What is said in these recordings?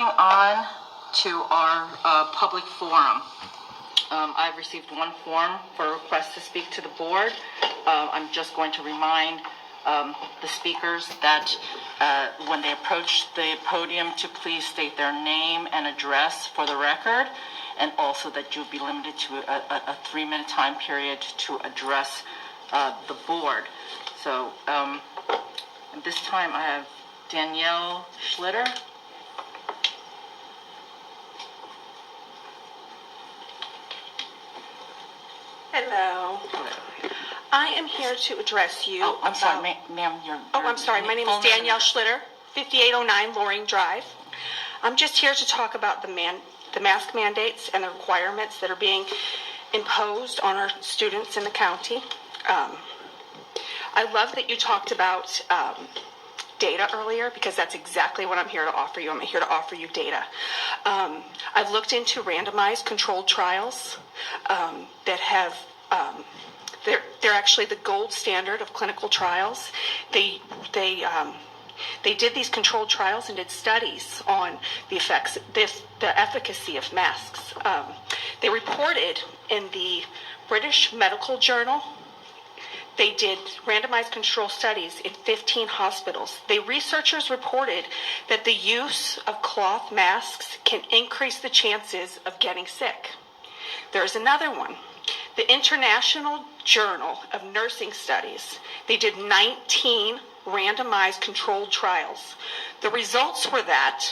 on to our public forum. I've received one form for a request to speak to the board. I'm just going to remind the speakers that when they approach the podium to please state their name and address for the record, and also that you'll be limited to a 3-minute time period to address the board. So at this time I have Danielle Schlitter. Hello. I am here to address you. Oh, I'm sorry, ma'am. I'm sorry. My name is Danielle Schlitter, 5809 Loring Drive. I'm just here to talk about the mask mandates and the requirements that are being imposed on our students in the county. I love that you talked about data earlier, because that's exactly what I'm here to offer you. I'm here to offer you data. I've looked into randomized controlled trials that have, they're actually the gold standard of clinical trials. They did these controlled trials and did studies on the effects, the efficacy of masks. They reported in the British Medical Journal. They did randomized control studies in 15 hospitals. The researchers reported that the use of cloth masks can increase the chances of getting sick. There's another one. The International Journal of Nursing Studies. They did 19 randomized controlled trials. The results were that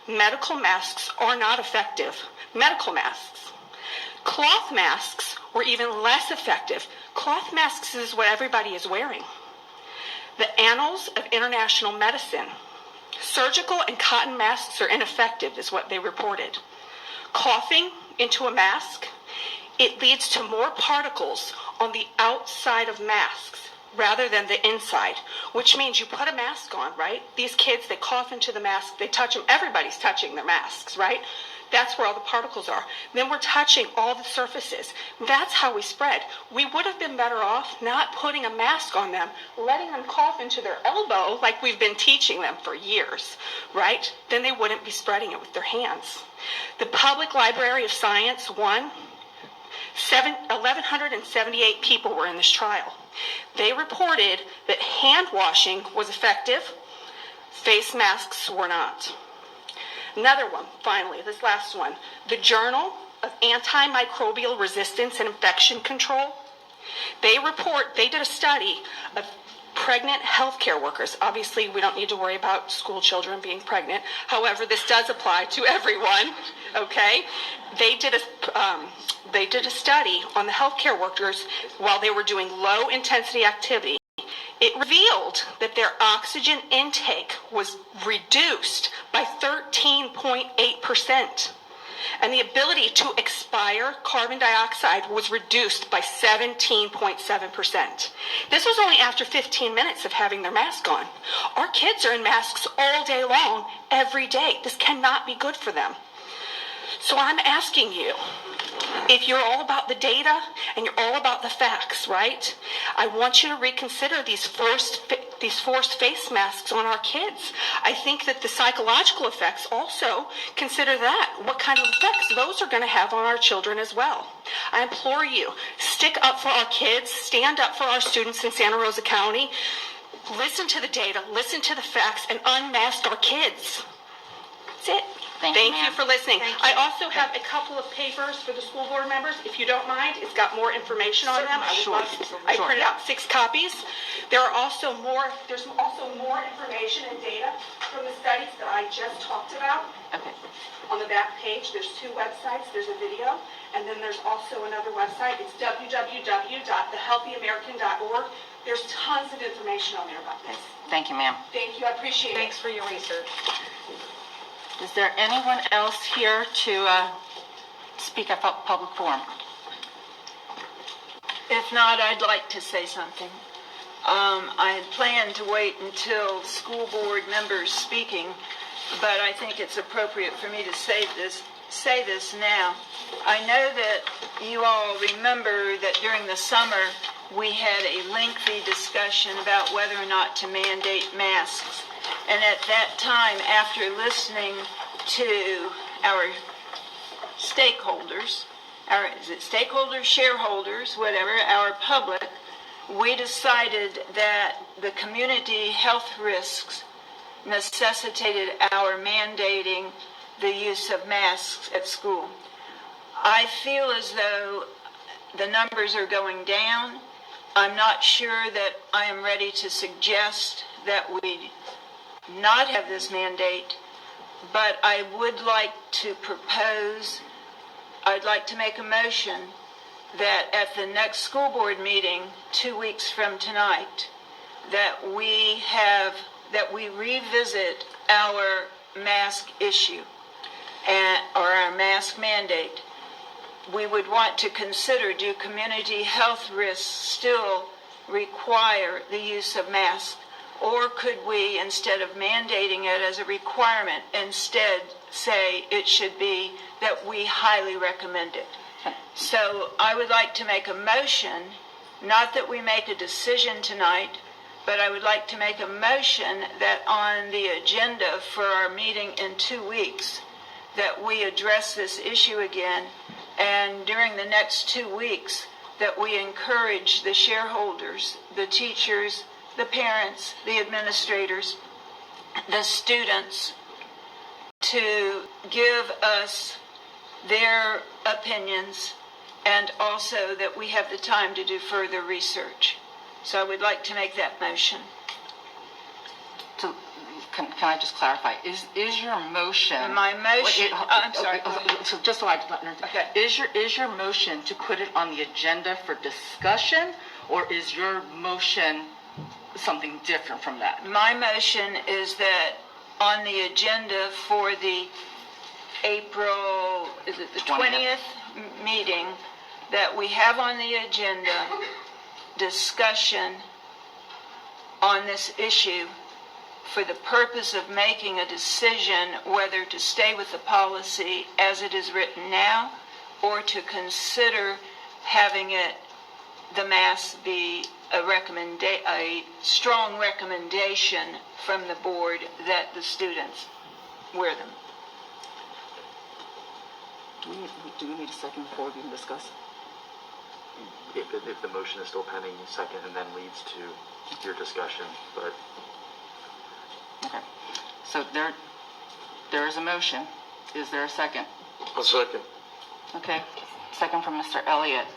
medical masks are not effective. Medical masks. Cloth masks were even less effective. Cloth masks is what everybody is wearing. The Annals of International Medicine. Surgical and cotton masks are ineffective, is what they reported. Coughing into a mask, it leads to more particles on the outside of masks rather than the inside, which means you put a mask on, right? These kids, they cough into the mask, they touch them, everybody's touching their masks, right? That's where all the particles are. Then we're touching all the surfaces. That's how we spread. We would have been better off not putting a mask on them, letting them cough into their elbow like we've been teaching them for years, right? Then they wouldn't be spreading it with their hands. The Public Library of Science won. 1,178 people were in this trial. They reported that hand washing was effective, face masks were not. Another one, finally, this last one, the Journal of Antimicrobial Resistance and Infection Control. They did a study of pregnant healthcare workers. Obviously, we don't need to worry about school children being pregnant. However, this does apply to everyone, okay? They did a study on the healthcare workers while they were doing low-intensity activity. It revealed that their oxygen intake was reduced by 13.8%, and the ability to expire carbon dioxide was reduced by 17.7%. This was only after 15 minutes of having their mask on. Our kids are in masks all day long, every day. This cannot be good for them. So I'm asking you, if you're all about the data and you're all about the facts, right? I want you to reconsider these forced face masks on our kids. I think that the psychological effects also, consider that. What kind of effects those are going to have on our children as well. I implore you, stick up for our kids, stand up for our students in Santa Rosa County, listen to the data, listen to the facts, and unmask our kids. That's it. Thank you for listening. I also have a couple of papers for the school board members, if you don't mind. It's got more information on them. I printed out 6 copies. There's also more information and data from the studies that I just talked about. Okay. On the back page, there's 2 websites. There's a video, and then there's also another website. It's www.thehealthyamerican.org. There's tons of information on there about this. Thank you, ma'am. Thank you. I appreciate it. Thanks for your research. Is there anyone else here to speak at public forum? If not, I'd like to say something. I had planned to wait until school board members speaking, but I think it's appropriate for me to say this now. I know that you all remember that during the summer we had a lengthy discussion about whether or not to mandate masks. And at that time, after listening to our stakeholders, stakeholders, shareholders, whatever, our public, we decided that the community health risks necessitated our mandating the use of masks at school. I feel as though the numbers are going down. I'm not sure that I am ready to suggest that we not have this mandate, but I would like to propose, I'd like to make a motion that at the next school board meeting, 2 weeks from tonight, that we revisit our mask issue or our mask mandate. We would want to consider, do community health risks still require the use of masks? Or could we, instead of mandating it as a requirement, instead say it should be that we highly recommend it? So I would like to make a motion, not that we make a decision tonight, but I would like to make a motion that on the agenda for our meeting in 2 weeks, that we address this issue again, and during the next 2 weeks, that we encourage the shareholders, the teachers, the parents, the administrators, the students, to give us their opinions, and also that we have the time to do further research. So I would like to make that motion. So, can I just clarify? Is your motion? My motion. I'm sorry. So just so I understand. Okay. Is your motion to put it on the agenda for discussion, or is your motion something different from that? My motion is that on the agenda for the April, is it the 20th meeting, that we have on the agenda discussion on this issue for the purpose of making a decision whether to stay with the policy as it is written now, or to consider having it, the mask be a strong recommendation from the board that the students wear them. Do we need a second before we can discuss? If the motion is still pending, second, and then leads to your discussion, but... Okay. So there is a motion. Is there a second? A second. Okay. Second from Mr. Elliott.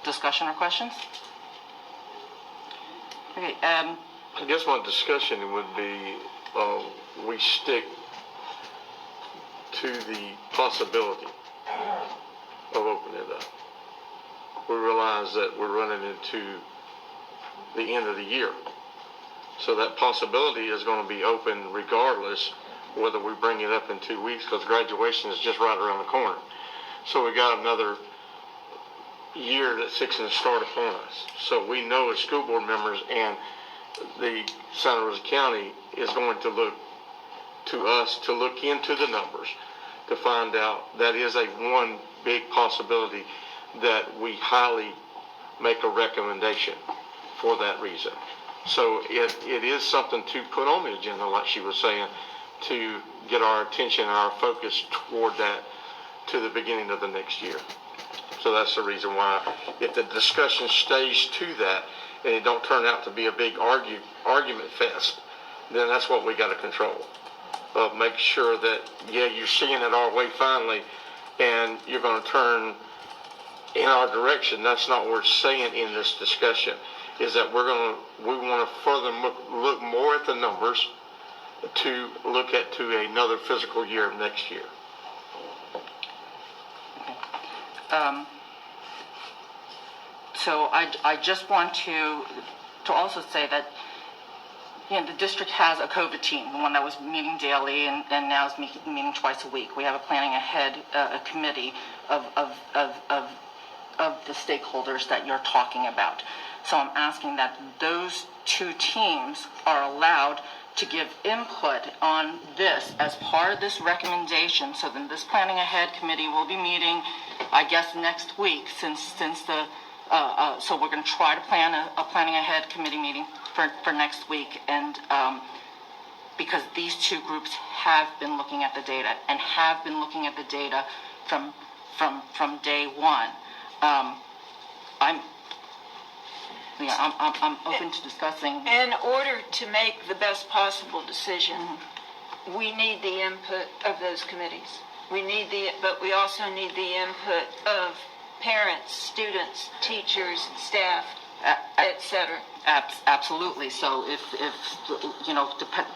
Discussion or questions? Okay. I guess my discussion would be we stick to the possibility of opening it up. We realize that we're running into the end of the year. So that possibility is going to be open regardless whether we bring it up in 2 weeks, because graduation is just right around the corner. So we got another year that's fixing to start upon us. So we know as school board members and the Santa Rosa County is going to look to us to look into the numbers to find out that is a one big possibility that we highly make a recommendation for that reason. So it is something to put on the agenda, like she was saying, to get our attention and our focus toward that to the beginning of the next year. So that's the reason why, if the discussion stays to that and it don't turn out to be a big argument fest, then that's what we got to control. Make sure that, yeah, you're seeing it our way finally, and you're going to turn in our direction. That's not what we're saying in this discussion, is that we want to further look more at the numbers to look at to another fiscal year next year. So I just want to also say that, you know, the district has a COVID team, the one that was meeting daily and now is meeting twice a week. We have a planning ahead a committee of the stakeholders that you're talking about. So I'm asking that those two teams are allowed to give input on this as part of this recommendation. So then this planning ahead committee will be meeting, I guess, next week, since the so we're going to try to plan a planning ahead committee meeting for next week, and because these two groups have been looking at the data and have been looking at the data from day one. I'm open to discussing. In order to make the best possible decision, we need the input of those committees. But we also need the input of parents, students, teachers, staff, etc. Absolutely. So if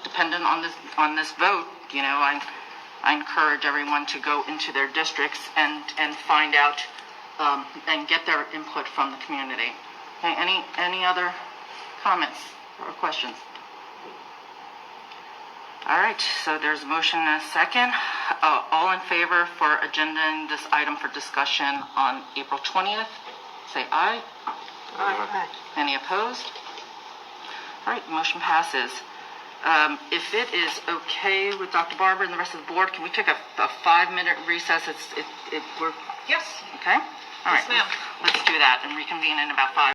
dependent on this vote, I encourage everyone to go into their districts and find out and get their input from the community. Okay, any other comments or questions? All right, so there's a motion and a second. All in favor for agendaing this item for discussion on April 20th, say aye. Aye. Any opposed? All right, motion passes. If it is okay with Dr. Barber and the rest of the board, can we take a 5-minute recess? We're Yes. okay. All right, Yes, ma'am. let's do that and reconvene in about 5.